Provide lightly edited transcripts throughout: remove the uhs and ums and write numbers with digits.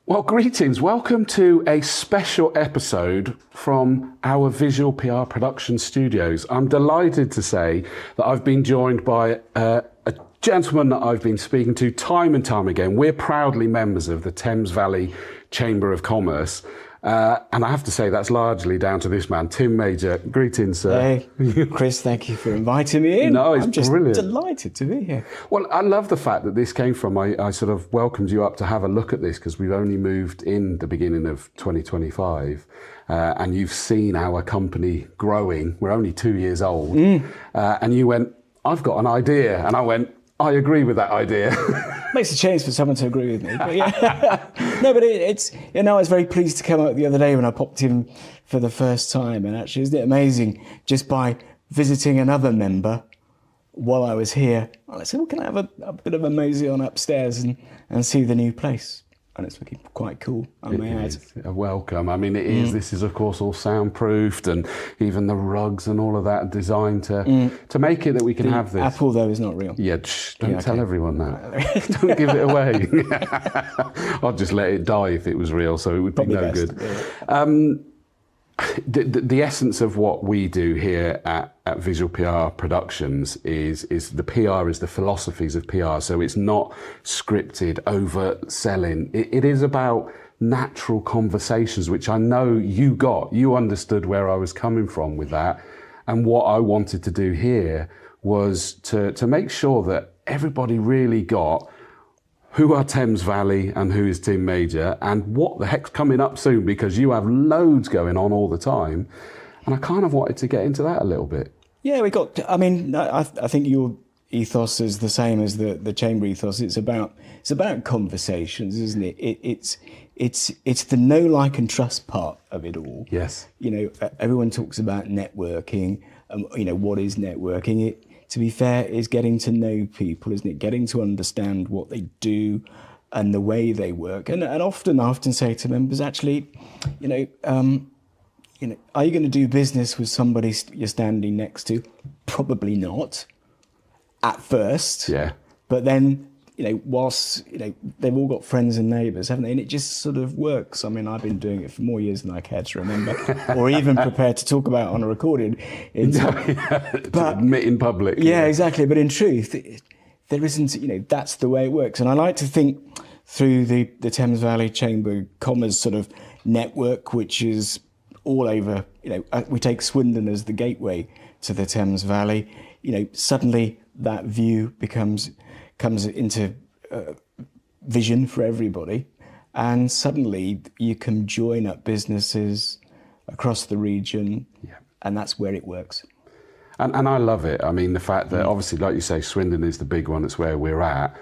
Well, greetings. Welcome to a special episode from our Visual PR production studios. I'm delighted to say that I've been joined by a gentleman that I've been speaking to time and time again. We're proudly members of the Thames Valley Chamber of Commerce. And I have to say that's largely down to this man, Tim Major. Greetings, sir. Hey, Chris, thank you for inviting me in. No, it's I'm just brilliant. delighted to be here. Well, I love the fact that this came from, I sort of welcomed you up to have a look at this because we've only moved in the beginning of 2025 and you've seen our company growing. We're only 2 years old. And you went, I've got an idea. And I went, I agree with that idea. Makes a change for someone to agree with me. But yeah. No, but it's, I was very pleased to come out the other day when I popped in for the first time. And actually, isn't it amazing, just by visiting another member while I was here, I said, well, can I have a bit of a mosey on upstairs and see the new place? And it's looking quite cool, I may add. A welcome. I mean, it is. This is, of course, all soundproofed, and even the rugs and all of that designed to make it that we can have this. Apple, though, is not real. Yeah, don't tell everyone that. Don't give it away. I'd just let it die if it was real, so it would be no good. Yeah. The essence of what we do here at Visual PR Productions is the PR is the philosophies of PR. So it's not scripted, overselling. It is about natural conversations, which I know you got. You understood where I was coming from with that. And what I wanted to do here was to make sure that everybody really got who are Thames Valley and who is Tim Major and what the heck's coming up soon, because you have loads going on all the time. And I kind of wanted to get into that a little bit. Yeah, I think your ethos is the same as the chamber ethos. It's about conversations, isn't it? It's the know, like and trust part of it all. Yes. Everyone talks about networking. What is networking? To be fair, is getting to know people, isn't it? Getting to understand what they do and the way they work. And often I say to members, actually, are you going to do business with somebody you're standing next to? Probably not at first. Yeah. But then, whilst, they've all but friends and neighbours, haven't they? And it just sort of works. I mean, I've been doing it for more years than I care to remember, or even prepared to talk about on a recording. To admit in public. Yeah, exactly. But in truth, there isn't, that's the way it works. And I like to think through the Thames Valley Chamber of Commerce sort of network, which is all over, we take Swindon as the gateway to the Thames Valley. Suddenly that view comes into vision for everybody, and suddenly you can join up businesses across the region, and that's where it works. And I love it. I mean, the fact that obviously, like you say, Swindon is the big one, that's where we're at.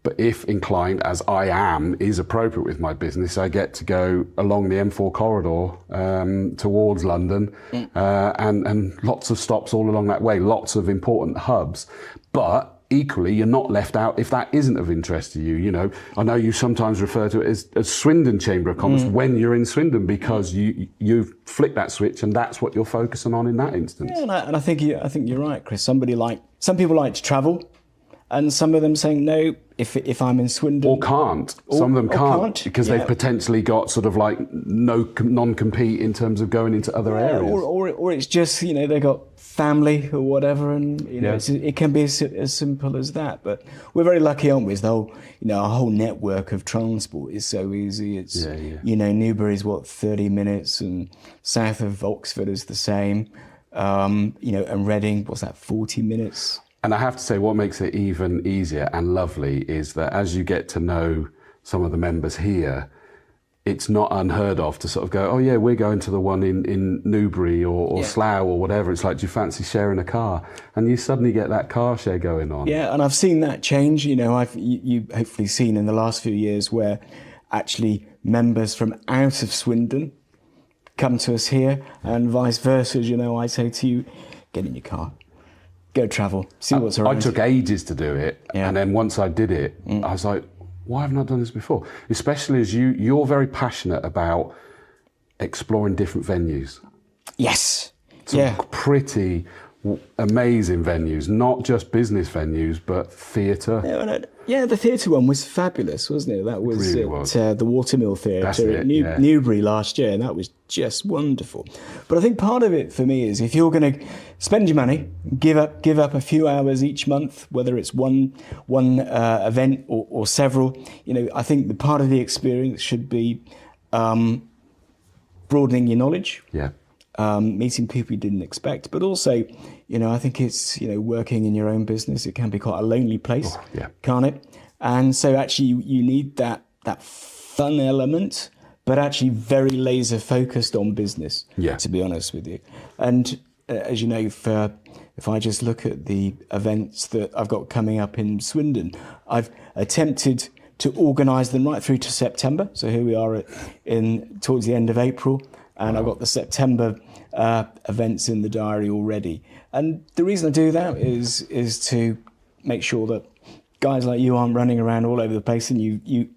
But if inclined, as I am, is appropriate with my business, I get to go along the M4 corridor towards London and lots of stops all along that way, lots of important hubs. But equally, you're not left out if that isn't of interest to you. I know you sometimes refer to it as Swindon Chamber of Commerce when you're in Swindon, because you flick that switch and that's what you're focusing on in that instance. Yeah, and I think you're right, Chris. Some people like to travel, and some of them saying no. If I'm in Swindon, or can't. Some of them can't because they've potentially got sort of like non-compete in terms of going into other areas. Or it's just, they've got family or whatever, and it can be as simple as that. But we're very lucky, aren't we? The whole, our whole network of transport is so easy. It's Newbury's 30 minutes, and south of Oxford is the same. And Reading, 40 minutes. And I have to say, what makes it even easier and lovely is that as you get to know some of the members here, it's not unheard of to sort of go, oh yeah, we're going to the one in Newbury or Slough or whatever. It's like, do you fancy sharing a car? And you suddenly get that car share going on. Yeah, and I've seen that change. You've hopefully seen in the last few years where actually members from out of Swindon come to us here, and vice versa. I say to you, get in your car. Go travel, see what's around. I took ages to do it, and then once I did it, I was like, why haven't I done this before? Especially as you're very passionate about exploring different venues. Yes. Some pretty amazing venues, not just business venues, but theatre. Yeah, the theatre one was fabulous, wasn't it? That was at the Watermill Theatre at Newbury last year, and that was just wonderful. But I think part of it for me is if you're going to spend your money, give up a few hours each month, whether it's one event or several. I think the part of the experience should be broadening your knowledge. Yeah. Meeting people you didn't expect, but also, I think it's, working in your own business. It can be quite a lonely place, can't it? And so actually you need that fun element, but actually very laser focused on business, to be honest with you. And as you know, if I just look at the events that I've got coming up in Swindon, I've attempted to organise them right through to September. So here we are towards the end of April. And I've got the September events in the diary already. And the reason I do that is to make sure that guys like you aren't running around all over the place, and you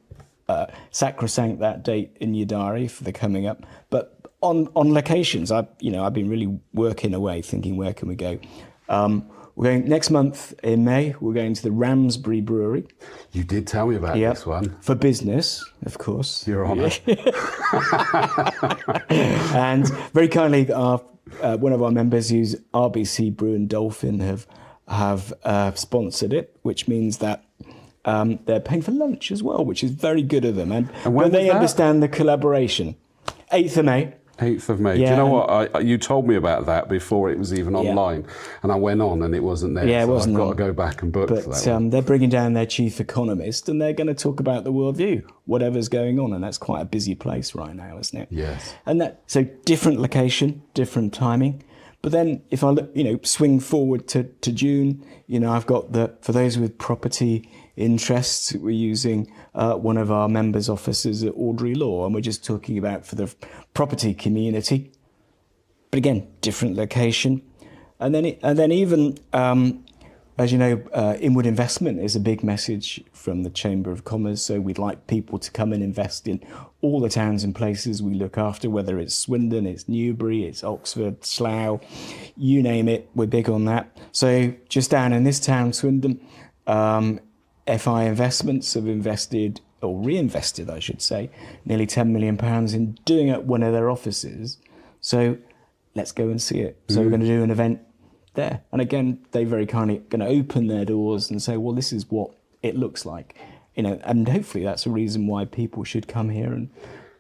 sacrosanct that date in your diary for the coming up. But on locations, I've been really working away, thinking where can we go. We're going next month in May. We're going to the Ramsbury Brewery. You did tell me about this one. For business, of course. You're on it. And very kindly, one of our members, who's RBC Brew and Dolphin, have sponsored it, which means that they're paying for lunch as well, which is very good of them. And when they understand the collaboration. 8th of May. 8th of May. Yeah, do you know what? You told me about that before it was even online, and I went on and it wasn't there. Yeah, it wasn't. I've got to go back and book for that one. They're bringing down their chief economist, and they're going to talk about the worldview, whatever's going on, and that's quite a busy place right now, isn't it? Yes. And so different location, different timing. But then if I look, swing forward to June, I've got for those with property interests, we're using one of our members' offices at Audrey Law, and we're just talking about for the property community. But again, different location, and then even as you know, inward investment is a big message from the Chamber of Commerce. So we'd like people to come and invest in all the towns and places we look after, whether it's Swindon, it's Newbury, it's Oxford, Slough, you name it, we're big on that. So just down in this town, Swindon, FI Investments have invested, or reinvested, I should say, nearly £10 million in doing up one of their offices. So let's go and see it. So we're going to do an event there. And again, they very kindly going to open their doors and say, well, this is what it looks like. And hopefully that's a reason why people should come here and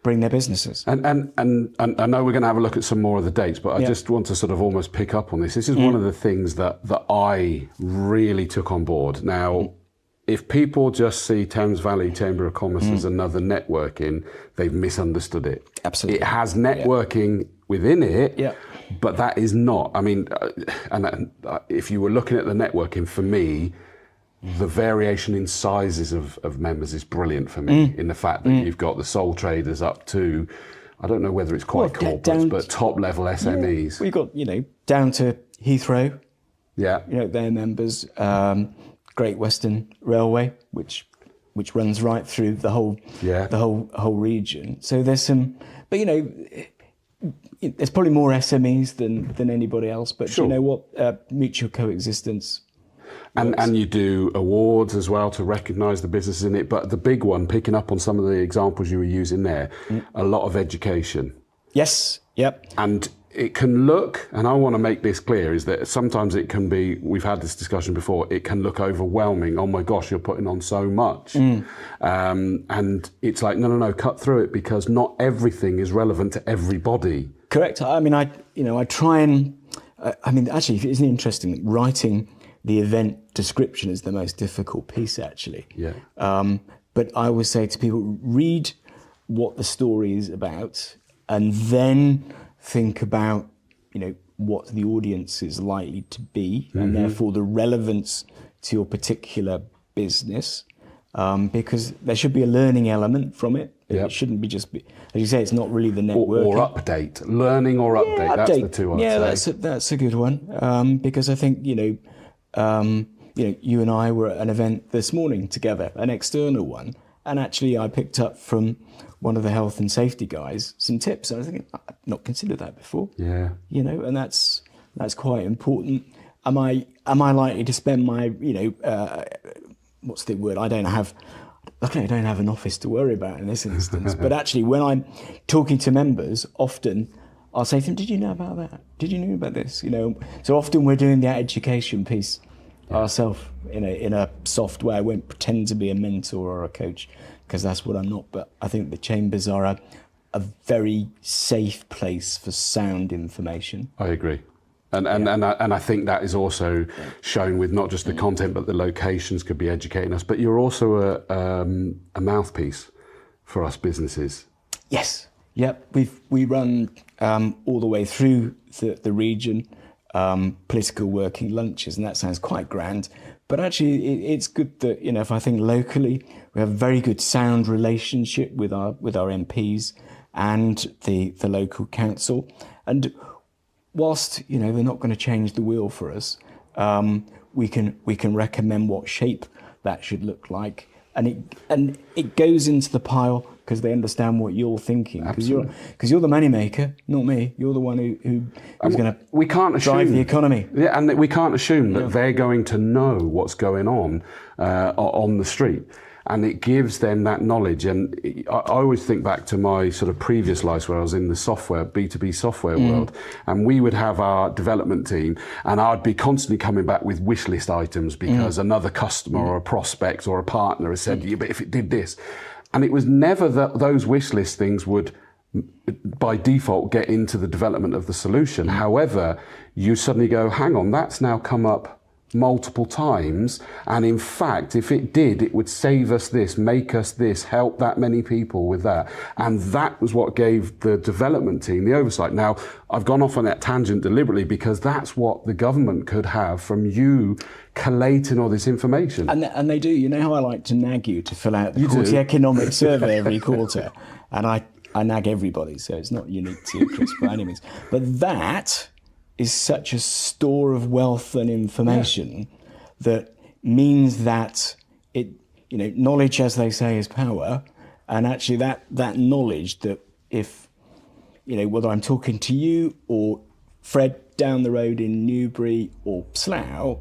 bring their businesses. And I know we're going to have a look at some more of the dates, but I just want to sort of almost pick up on this. This is one of the things that I really took on board. Now, if people just see Thames Valley Chamber of Commerce as another networking, they've misunderstood it. Absolutely. It has networking within it, but that is not. I mean, if you were looking at the networking, for me, the variation in sizes of members is brilliant for me, in the fact that you've got the sole traders up to, I don't know whether it's quite corporates, but top level SMEs. We've got, down to Heathrow, their members, Great Western Railway, which runs right through the whole region. So there's some, but there's probably more SMEs than anybody else. But sure. You know what, mutual coexistence. And you do awards as well to recognise the businesses in it. But the big one, picking up on some of the examples you were using there, a lot of education. Yes. Yep. And it can look, and I want to make this clear, is that sometimes it can be, we've had this discussion before, it can look overwhelming. Oh my gosh, you're putting on so much. And it's like, no, cut through it, because not everything is relevant to everybody. Correct. I mean, I try and, actually, isn't it interesting that writing the event description is the most difficult piece, actually. Yeah. But I always say to people, read what the story is about, and then think about, what the audience is likely to be, and therefore the relevance to your particular business, because there should be a learning element from it. It shouldn't be just, as you say, it's not really the networking. Or update, learning or update. Yeah, that's the two I'd say. That's a good one, because I think, you and I were at an event this morning together, an external one, and actually I picked up from one of the health and safety guys some tips. And I was thinking, I've not considered that before. Yeah. And that's That's quite important. Am I likely to spend my, what's the word? Luckily I don't have an office to worry about in this instance. But actually, when I'm talking to members, often I'll say to them, "Did you know about that? Did you know about this?" So often we're doing the education piece ourselves in a soft way. I won't pretend to be a mentor or a coach, because that's what I'm not. But I think the chambers are a very safe place for sound information. I agree. And I think that is also shown with not just the content, but the locations could be educating us. But you're also a mouthpiece for us businesses. Yes. Yep. We run all the way through the region, political working lunches, and that sounds quite grand. But actually, it's good that, if I think locally, we have a very good sound relationship with our MPs and the local council. And whilst they're not going to change the wheel for us, we can recommend what shape that should look like, and it goes into the pile because they understand what you're thinking. Because you're the money maker, not me. You're the one who's going to drive the economy. Yeah, and we can't assume that they're going to know what's going on the street. And it gives them that knowledge. And I always think back to my sort of previous life where I was in the B2B software world. And we would have our development team, and I'd be constantly coming back with wish list items because another customer or a prospect or a partner has said, yeah, but if it did this. And it was never that those wish list things would, by default, get into the development of the solution. However, you suddenly go, hang on, that's now come up multiple times, and in fact, if it did, it would save us this, make us this, help that many people with that. And that was what gave the development team the oversight. Now, I've gone off on that tangent deliberately because that's what the government could have from you collating all this information. And they do. You know how I like to nag you to fill out the quarterly economic survey every quarter, and I nag everybody, so it's not unique to you, Chris, by any means. But that is such a store of wealth and information that means that knowledge, as they say, is power. And actually that knowledge that if, whether I'm talking to you or Fred down the road in Newbury or Slough,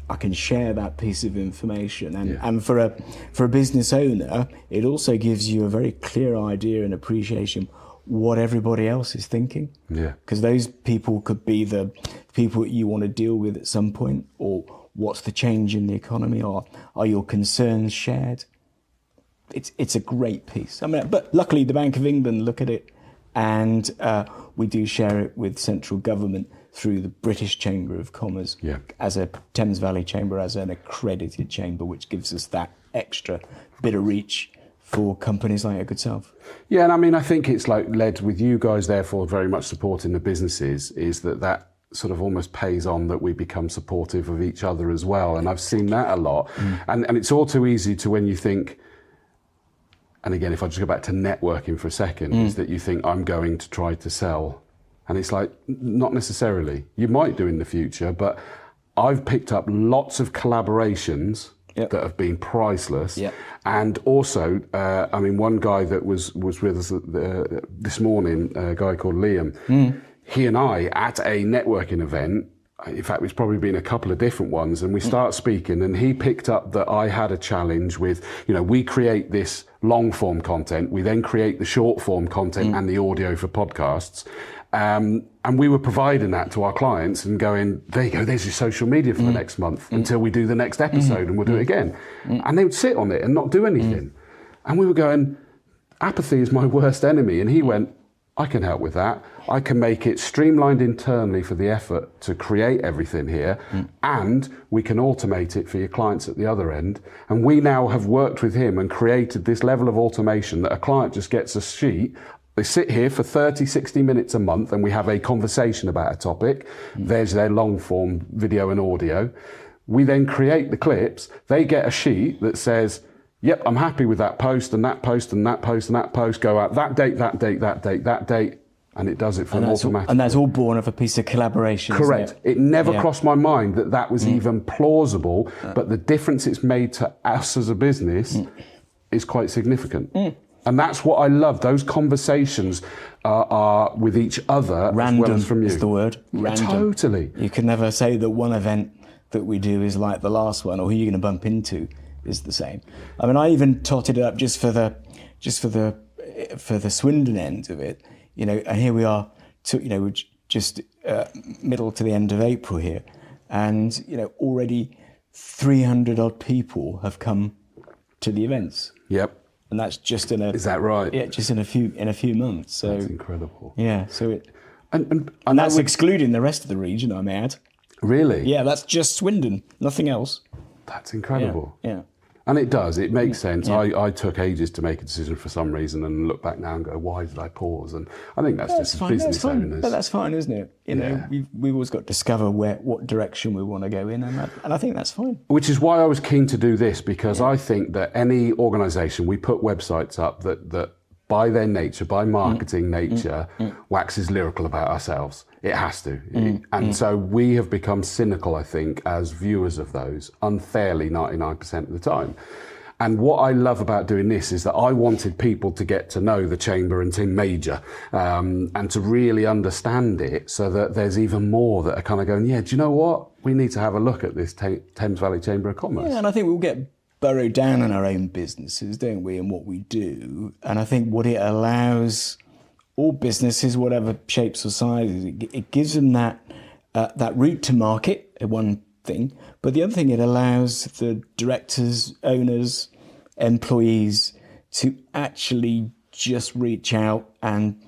I can share that piece of information. And for a business owner, it also gives you a very clear idea and appreciation what everybody else is thinking. Yeah. Because those people could be the people that you want to deal with at some point, or what's the change in the economy, or are your concerns shared? It's a great piece. I mean, but luckily the Bank of England look at it, and we do share it with central government through the British Chamber of Commerce as a Thames Valley Chamber, as an accredited chamber, which gives us that extra bit of reach for companies like your good self. Yeah, and I mean, I think it's led with you guys, therefore, very much supporting the businesses, is that sort of almost pays on that we become supportive of each other as well. And I've seen that a lot. And it's all too easy to, when you think, and again, if I just go back to networking for a second, is that you think, I'm going to try to sell. And it's like, not necessarily. You might do in the future, but I've picked up lots of collaborations that have been priceless. And also, one guy that was with us this morning, a guy called Liam, he and I at a networking event, in fact, it's probably been a couple of different ones, and we start speaking, and he picked up that I had a challenge with, we create this long form content, we then create the short form content and the audio for podcasts. And we were providing that to our clients and going, there you go, there's your social media for the next month until we do the next episode and we'll do it again. And they would sit on it and not do anything. And we were going, apathy is my worst enemy. And he went, I can help with that. I can make it streamlined internally for the effort to create everything here, and we can automate it for your clients at the other end. And we now have worked with him and created this level of automation that a client just gets a sheet. They sit here for 30, 60 minutes a month and we have a conversation about a topic. There's their long form video and audio. We then create the clips. They get a sheet that says, yep, I'm happy with that post and that post and that post and that post. Go out that date, that date, that date, that date. And it does it for them automatically. And that's all born of a piece of collaboration. Correct. It never crossed my mind that was even plausible, but the difference it's made to us as a business is quite significant. And that's what I love. Those conversations are with each other Random as well as from you. is the word. Random. Totally. You can never say that one event that we do is like the last one, or who you're going to bump into is the same. I mean, I even totted it up just for the Swindon end of it, you know. And here we are, we're just middle to the end of April here, and you know, already 300 odd people have come to the events. Yep. And that's just in a. Is that right? Yeah, just in a few months. So that's incredible. Yeah. So it. And that's excluding the rest of the region, I may add. Really? Yeah, that's just Swindon, nothing else. That's incredible. Yeah. And it does. It makes sense. Yeah. I took ages to make a decision for some reason, and look back now and go, why did I pause? And I think that's just business owners. But that's fine, isn't it? You know, we've always got to discover what direction we want to go in, and I think that's fine. Which is why I was keen to do this, because I think that any organisation, we put websites up that by their nature, by marketing nature, waxes lyrical about ourselves. It has to. And so we have become cynical, I think, as viewers of those, unfairly 99% of the time. And what I love about doing this is that I wanted people to get to know the Chamber and Tim Major, and to really understand it, so that there's even more that are kind of going, yeah, do you know what? We need to have a look at this Thames Valley Chamber of Commerce. Yeah, and I think we'll get burrowed down in our own businesses, don't we, and what we do. And I think what it allows all businesses, whatever shapes or sizes, it gives them that route to market, one thing. But the other thing, it allows the directors, owners, employees to actually just reach out, and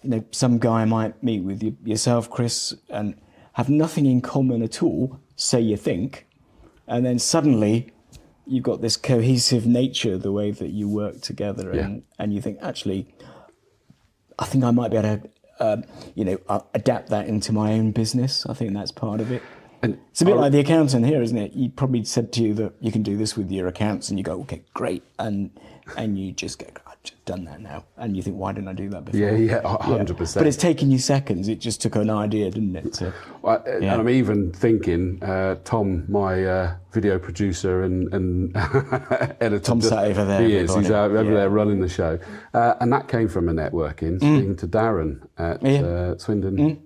you know, some guy might meet with yourself, Chris, and have nothing in common at all, say you think, and then suddenly you've got this cohesive nature, the way that you work together, and you think, actually, I think I might be able to, adapt that into my own business. I think that's part of it. And it's a bit like the accountant here, isn't it? He probably said to you that you can do this with your accounts, and you go, okay, great, and you just go, I've just done that now, and you think, why didn't I do that before? Yeah, 100%. But it's taken you seconds. It just took an idea, didn't it? So, and I'm even thinking, Tom, my video producer and editor. Tom sat over there. He is. He's over there running the show, and that came from a networking, speaking to Darren at Swindon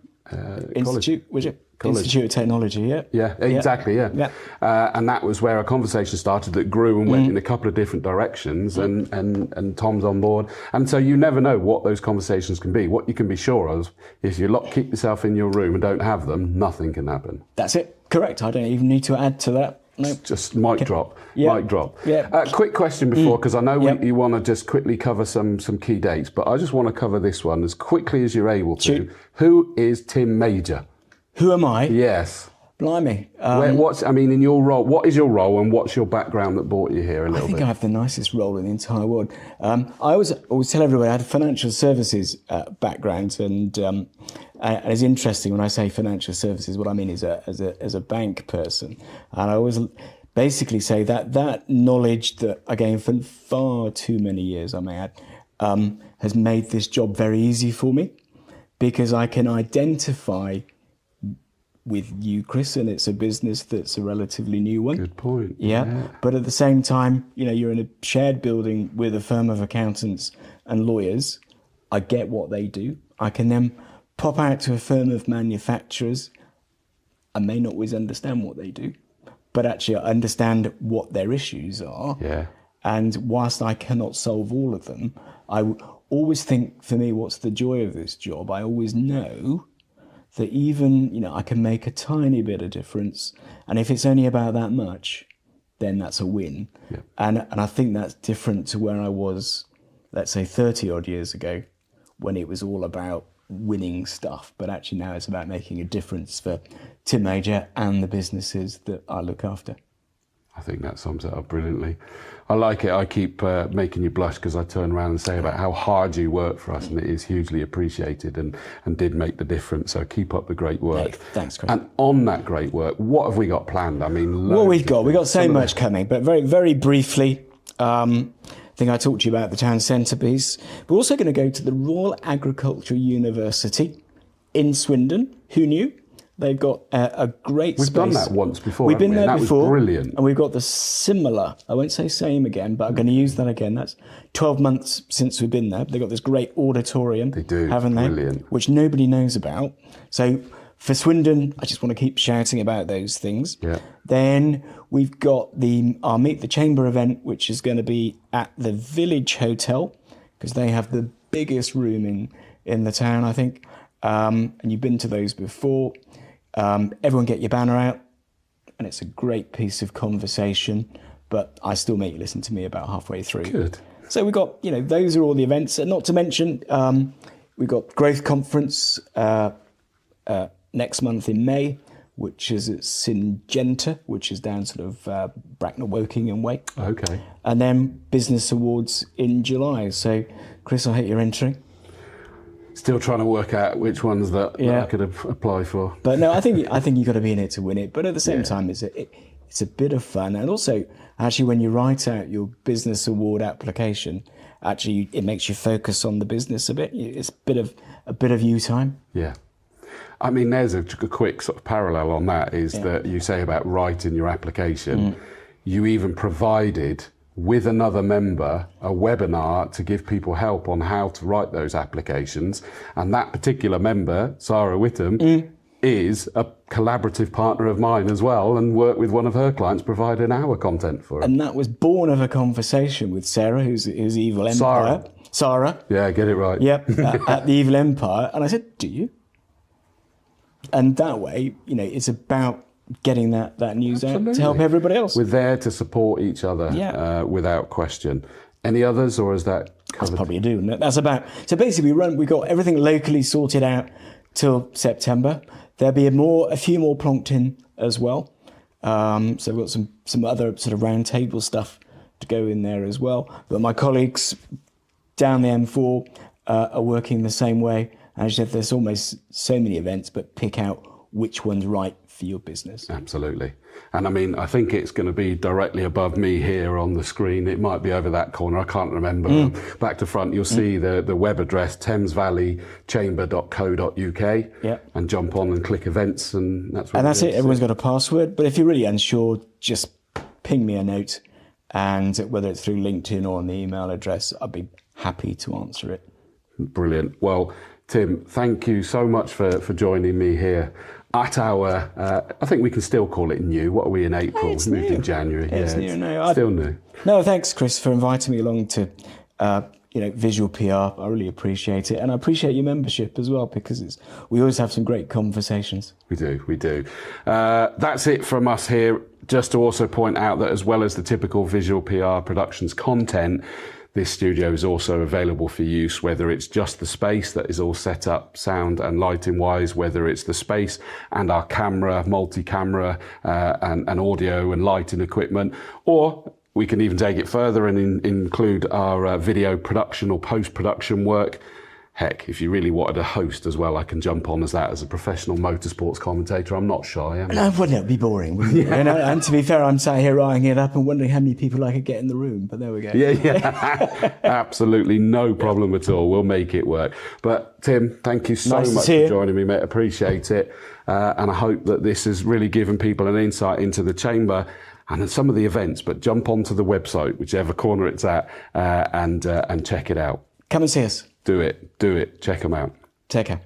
Institute, was it? Institute of Technology, yeah, exactly, yeah. And that was where a conversation started that grew and went in a couple of different directions, and Tom's on board. And so you never know what those conversations can be. What you can be sure of, if you keep yourself in your room and don't have them, nothing can happen. That's it. Correct. I don't even need to add to that. No. Just mic drop. Yeah. Mic drop. Yeah. Quick question before, because I know you want to just quickly cover some key dates, but I just want to cover this one as quickly as you're able to. Shoot. Who is Tim Major? Who am I? Yes. Blimey. In your role, what is your role and what's your background that brought you here a little bit? I think I have the nicest role in the entire world. I always tell everybody I had a financial services background, and it's interesting when I say financial services, what I mean is as a bank person. And I always basically say that knowledge that I gained for far too many years, I may add, has made this job very easy for me, because I can identify with you, Chris, and it's a business that's a relatively new one. Good point. Yeah. But at the same time, you're in a shared building with a firm of accountants and lawyers. I get what they do. I can then pop out to a firm of manufacturers. I may not always understand what they do, but actually I understand what their issues are. Yeah. And whilst I cannot solve all of them, I always think, for me, what's the joy of this job? I always know that even, I can make a tiny bit of difference. And if it's only about that much, then that's a win. Yeah. And I think that's different to where I was, let's say 30 odd years ago, when it was all about winning stuff. But actually now it's about making a difference for Tim Major and the businesses that I look after. I think that sums it up brilliantly. I like it. I keep making you blush because I turn around and say about how hard you work for us, and it is hugely appreciated and did make the difference. So keep up the great work. Hey, thanks, Chris. And on that great work, what have we got planned? I mean, we've got so much coming, but very, very briefly, I think I talked to you about the town centrepiece. We're also going to go to the Royal Agricultural University in Swindon. Who knew? They've got a great We've space. done that once before. We've been there that before. Was brilliant. And we've got the similar, I won't say same again, but I'm going to use that again. That's 12 months since we've been there. They've got this great auditorium. They do, haven't they? brilliant. Which nobody knows about. So for Swindon, I just want to keep shouting about those things. Yeah. Then we've got our Meet the Chamber event, which is going to be at the Village Hotel, because they have the biggest room in the town, I think. And you've been to those before. Everyone get your banner out, and it's a great piece of conversation, but I still make you listen to me about halfway through. Good. So we've got, those are all the events. And not to mention, we've got Growth Conference next month in May, which is at Syngenta, which is down sort of Bracknell, Woking and way. Okay. And then Business Awards in July. So, Chris, I hope you're entering. Still trying to work out which ones that I could apply for. But no, I think you've got to be in it to win it. But at the same time, it's a bit of fun. And also, actually, when you write out your business award application, actually, it makes you focus on the business a bit. It's a bit of you time. Yeah. I mean, there's a quick sort of parallel on that is that you say about writing your application. You even provided with another member a webinar to give people help on how to write those applications. And that particular member, Sarah Whittam, is a collaborative partner of mine as well, and worked with one of her clients providing our content for her. And that was born of a conversation with Sarah, who's Evil Empire. Sarah. Yeah, get it right. Yep, at the Evil Empire. And I said, do you? And that way, it's about getting that news out to help everybody else. We're there to support each other without question. Any others, or is that covered? That's probably a do, isn't it? That's about. So basically, we got everything locally sorted out till September. There'll be a few more plonked in as well. So we've got some other sort of round table stuff to go in there as well. But my colleagues down the M4 are working the same way. As you said, there's almost so many events, but pick out which one's right for your business. Absolutely. And I mean, I think it's going to be directly above me here on the screen. It might be over that corner. I can't remember. Back to front, you'll see the web address, thamesvalleychamber.co.uk, and jump on and click events, and that's it. Everyone's got a password, but if you're really unsure, just ping me a note, and whether it's through LinkedIn or on the email address, I'd be happy to answer it. Brilliant. Well, Tim, thank you so much for joining me here at our, I think we can still call it new. What are we in April? It's moved new. in January. It's new. No, still new. No, thanks, Chris, for inviting me along to, visual PR. I really appreciate it. And I appreciate your membership as well, because we always have some great conversations. We do. That's it from us here. Just to also point out that as well as the typical Visual PR Productions content, this studio is also available for use, whether it's just the space that is all set up sound and lighting wise, whether it's the space and our camera, multi-camera and audio and lighting equipment, or we can even take it further and include our video production or post-production work. Heck, if you really wanted a host as well, I can jump on as that as a professional motorsports commentator. I'm not shy. No, wouldn't it be boring? Wouldn't it? And to be fair, I'm sat here eyeing it up and wondering how many people I could get in the room. But there we go. Yeah. Absolutely no problem at all. We'll make it work. But Tim, thank you so much for joining me, mate. Appreciate it. And I hope that this has really given people an insight into the chamber and some of the events. But jump onto the website, whichever corner it's at, and check it out. Come and see us. Do it. Check them out. Take care.